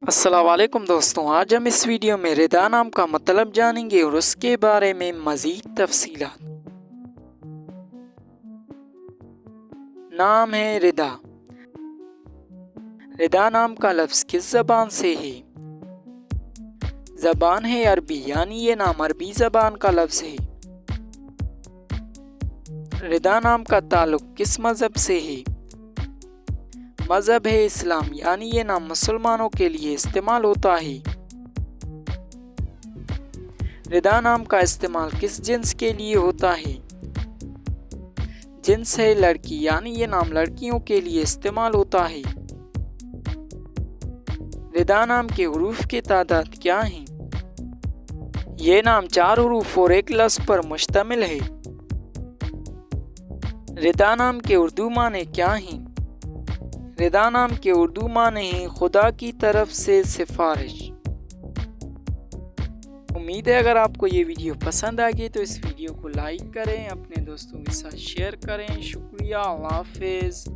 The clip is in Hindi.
अस्सलामुअलैकुम दोस्तों, आज हम इस वीडियो में रिदा नाम का मतलब जानेंगे और उसके बारे में मज़ीद तफसीलात। नाम है रिदा। रिदा नाम का लफ्ज़ किस ज़बान से है? ज़बान है अरबी, यानी ये नाम अरबी ज़बान का लफ्ज़ है। रिदा नाम का ताल्लुक़ किस मज़हब से है? मज़हब है इस्लाम, यानी ये नाम मुसलमानों के लिए इस्तेमाल होता है। रिदा नाम का इस्तेमाल किस जिन्स के लिए होता है? जिन्स है लड़की, यानी ये नाम लड़कियों के लिए इस्तेमाल होता है। रिदा नाम के हुरूफ की तादाद क्या हैं? ये नाम 4 हुरूफ और एक लफ्ज़ पर मुश्तमिल है। रिदा नाम के उर्दू माने क्या हैं? रिदा नाम के उर्दू माने हैं खुदा की तरफ से सिफारिश। उम्मीद है अगर आपको ये वीडियो पसंद आ गई तो इस वीडियो को लाइक करें, अपने दोस्तों के साथ शेयर करें। शुक्रिया, अल्लाह हाफिज़।